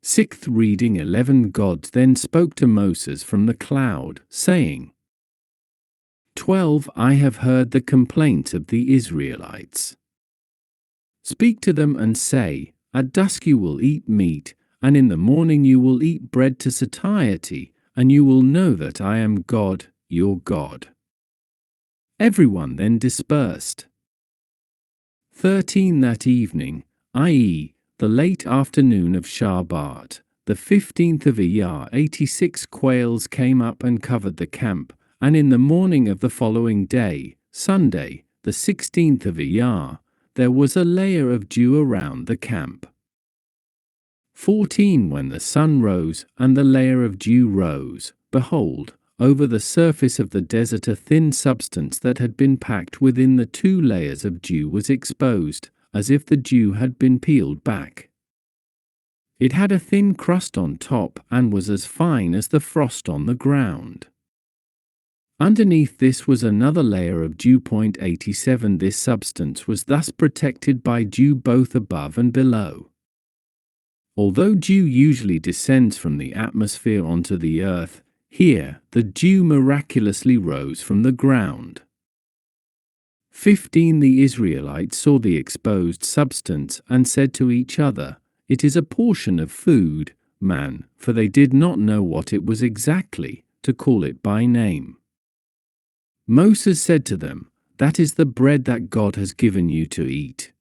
Sixth reading 11. God then spoke to Moses from the cloud, saying, 12. I have heard the complaint of the Israelites. Speak to them and say, at dusk you will eat meat, and in the morning you will eat bread to satiety, and you will know that I am God, your God. Everyone then dispersed. 13. That evening, i.e., the late afternoon of Shabbat, the 15th of Iyar, 86 quails came up and covered the camp, and in the morning of the following day, Sunday, the 16th of Iyar, there was a layer of dew around the camp. 14. When the sun rose, and the layer of dew rose, behold, over the surface of the desert a thin substance that had been packed within the two layers of dew was exposed, as if the dew had been peeled back. It had a thin crust on top and was as fine as the frost on the ground. Underneath this was another layer of dew. 87. This substance was thus protected by dew both above and below. Although dew usually descends from the atmosphere onto the earth, here the dew miraculously rose from the ground. 15. The Israelites saw the exposed substance and said to each other, it is a portion of food, man, for they did not know what it was exactly, to call it by name. Moses said to them, that is the bread that God has given you to eat.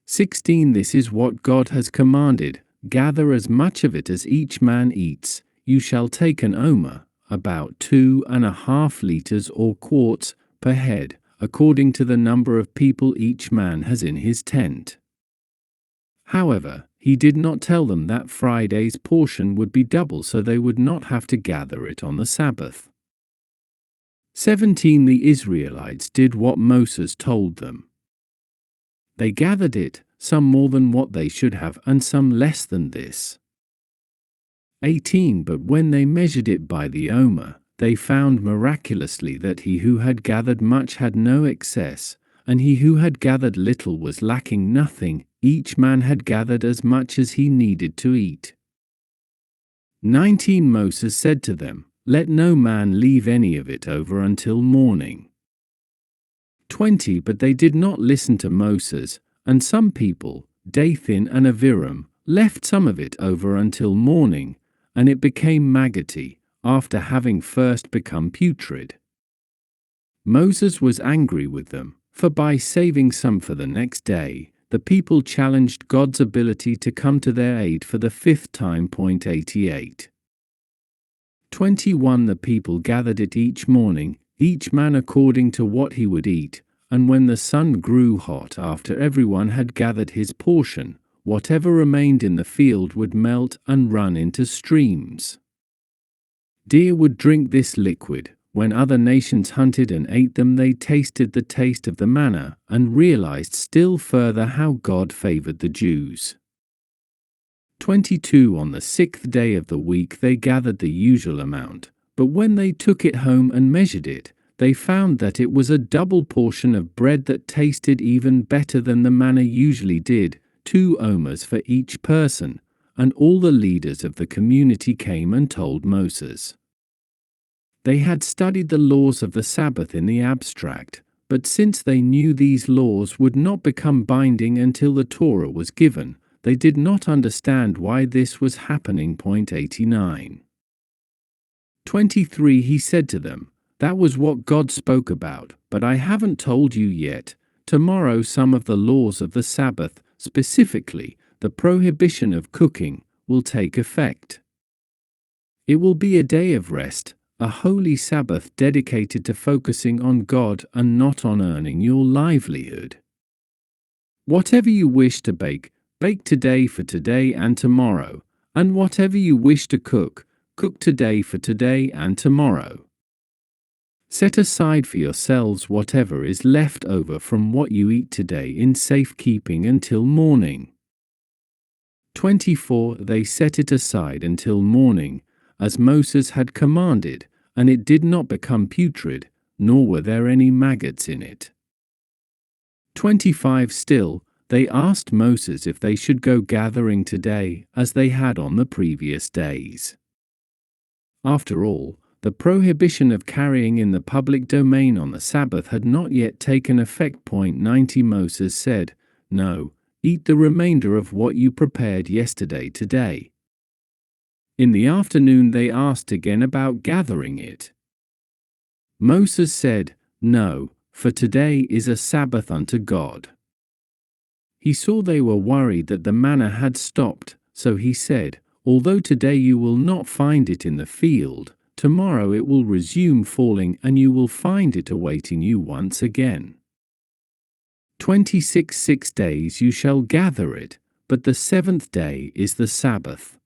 16. This is what God has commanded, gather as much of it as each man eats. You shall take an omer, about 2.5 liters or quarts, per head, according to the number of people each man has in his tent. However, he did not tell them that Friday's portion would be double, so they would not have to gather it on the Sabbath. 17. The Israelites did what Moses told them. They gathered it, some more than what they should have and some less than this. 18. But when they measured it by the omer, they found miraculously that he who had gathered much had no excess, and he who had gathered little was lacking nothing. Each man had gathered as much as he needed to eat. 19. Moses said to them, let no man leave any of it over until morning. 20. But they did not listen to Moses, and some people, Dathan and Abiram, left some of it over until morning, and it became maggoty, after having first become putrid. Moses was angry with them, for by saving some for the next day, the people challenged God's ability to come to their aid for the 5th time. 88. 21. The people gathered it each morning, each man according to what he would eat, and when the sun grew hot after everyone had gathered his portion, whatever remained in the field would melt and run into streams. Deer would drink this liquid. When other nations hunted and ate them, they tasted the taste of the manna and realized still further how God favored the Jews. 22. On the 6th day of the week they gathered the usual amount, but when they took it home and measured it, they found that it was a double portion of bread that tasted even better than the manna usually did, 2 omers for each person, and all the leaders of the community came and told Moses. They had studied the laws of the Sabbath in the abstract, but since they knew these laws would not become binding until the Torah was given, they did not understand why this was happening. 89. 23. He said to them, that was what God spoke about, but I haven't told you yet. Tomorrow some of the laws of the Sabbath, specifically the prohibition of cooking, will take effect. It will be a day of rest, a holy Sabbath dedicated to focusing on God and not on earning your livelihood. Whatever you wish to bake, bake today for today and tomorrow, and whatever you wish to cook, cook today for today and tomorrow. Set aside for yourselves whatever is left over from what you eat today in safekeeping until morning. 24. They set it aside until morning, as Moses had commanded, and it did not become putrid, nor were there any maggots in it. 25. Still, They asked Moses if they should go gathering today, as they had on the previous days. After all, the prohibition of carrying in the public domain on the Sabbath had not yet taken effect. 90 Moses said, "No, eat the remainder of what you prepared yesterday today." In the afternoon they asked again about gathering it. Moses said, "No, for today is a Sabbath unto God." He saw they were worried that the manna had stopped, so he said, "Although today you will not find it in the field, tomorrow it will resume falling and you will find it awaiting you once again. 6 days you shall gather it, but the seventh day is the Sabbath."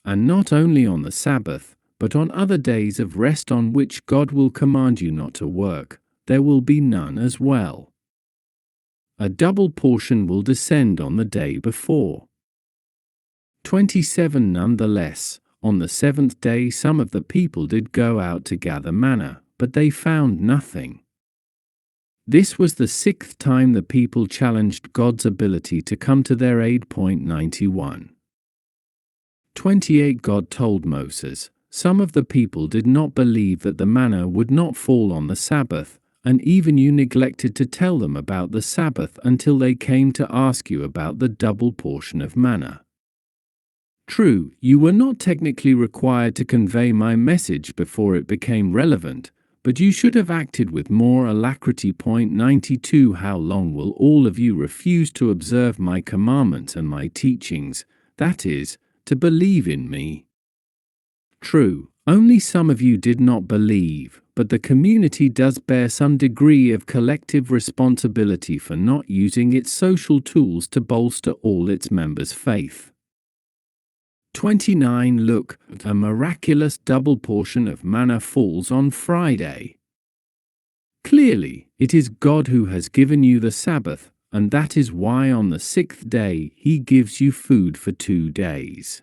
And not only on the Sabbath, but on other days of rest on which God will command you not to work, there will be none as well. A double portion will descend on the day before. 27 Nonetheless, on the seventh day some of the people did go out to gather manna, but they found nothing. This was the sixth time the people challenged God's ability to come to their aid. 91. 28 God told Moses, "Some of the people did not believe that the manna would not fall on the Sabbath, and even you neglected to tell them about the Sabbath until they came to ask you about the double portion of manna. True, you were not technically required to convey my message before it became relevant, but you should have acted with more alacrity. 92 How long will all of you refuse to observe my commandments and my teachings, that is, to believe in me? True, only some of you did not believe, but the community does bear some degree of collective responsibility for not using its social tools to bolster all its members' faith." 29 Look, a miraculous double portion of manna falls on Friday. Clearly, it is God who has given you the Sabbath, and that is why on the sixth day He gives you food for 2 days.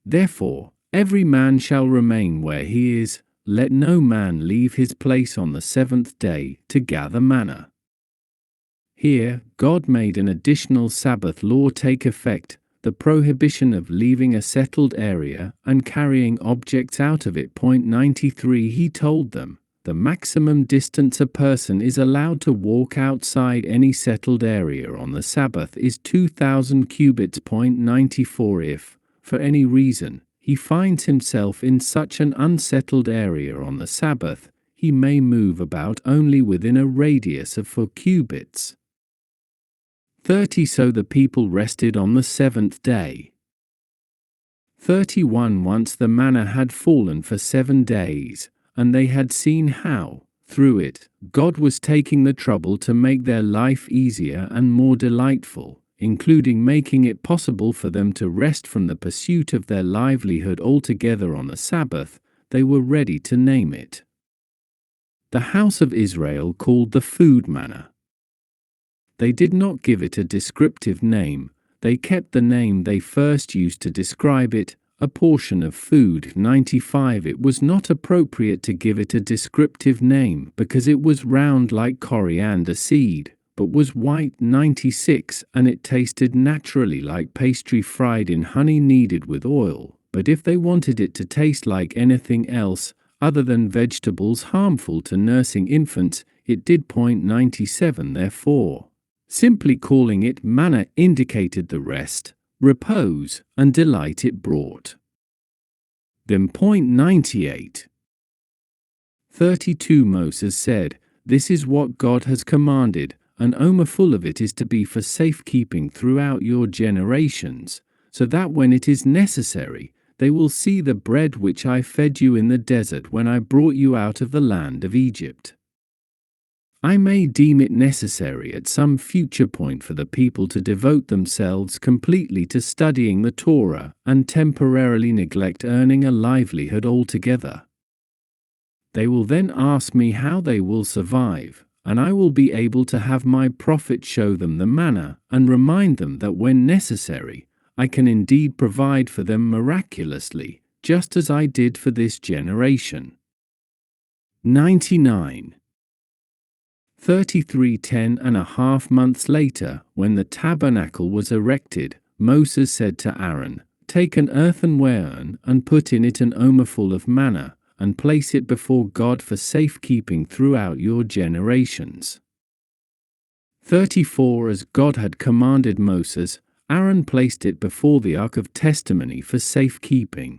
Therefore, every man shall remain where he is, let no man leave his place on the seventh day to gather manna. Here, God made an additional Sabbath law take effect, the prohibition of leaving a settled area and carrying objects out of it. 93 He told them, the maximum distance a person is allowed to walk outside any settled area on the Sabbath is 2,000 cubits. 94 If, for any reason, he finds himself in such an unsettled area on the Sabbath, he may move about only within a radius of 4 cubits. 30 So the people rested on the seventh day. 31 Once the manna had fallen for 7 days, and they had seen how, through it, God was taking the trouble to make their life easier and more delightful, including making it possible for them to rest from the pursuit of their livelihood altogether on the Sabbath, they were ready to name it. The house of Israel called the food manna. They did not give it a descriptive name, they kept the name they first used to describe it, a portion of food. 95 It was not appropriate to give it a descriptive name because it was round like coriander seed, but was white. 96 And it tasted naturally like pastry fried in honey kneaded with oil, but if they wanted it to taste like anything else, other than vegetables harmful to nursing infants, it did. 97 Therefore, simply calling it manna indicated the rest, repose, and delight it brought. Then. 98. 32 Moses said, "This is what God has commanded, an omer full of it is to be for safekeeping throughout your generations, so that when it is necessary, they will see the bread which I fed you in the desert when I brought you out of the land of Egypt." I may deem it necessary at some future point for the people to devote themselves completely to studying the Torah and temporarily neglect earning a livelihood altogether. They will then ask me how they will survive, and I will be able to have my prophet show them the manna and remind them that when necessary, I can indeed provide for them miraculously, just as I did for this generation. 99. 33 10.5 months later, when the tabernacle was erected, Moses said to Aaron, "Take an earthenware urn and put in it an omer full of manna, and place it before God for safekeeping throughout your generations." 34 As God had commanded Moses, Aaron placed it before the ark of testimony for safekeeping.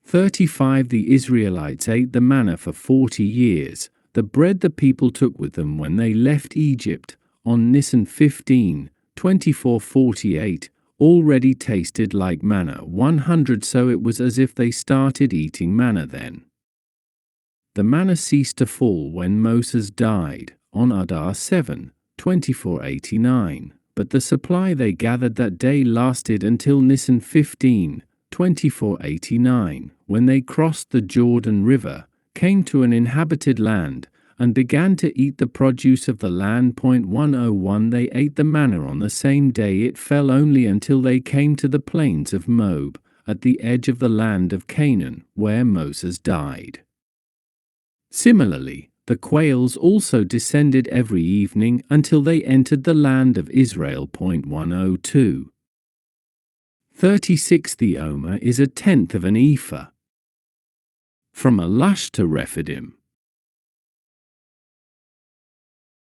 35 The Israelites ate the manna for 40 years, the bread the people took with them when they left Egypt, on Nisan 15, 2448, already tasted like manna 100, so it was as if they started eating manna then. The manna ceased to fall when Moses died, on Adar 7, 2489, but the supply they gathered that day lasted until Nisan 15, 2489, when they crossed the Jordan River, came to an inhabited land, and began to eat the produce of the land. 101 They ate the manna on the same day it fell, only until they came to the plains of Moab, at the edge of the land of Canaan, where Moses died. Similarly, the quails also descended every evening until they entered the land of Israel. 102. 36 The omer is a tenth of an ephah. From Elash to Rephidim.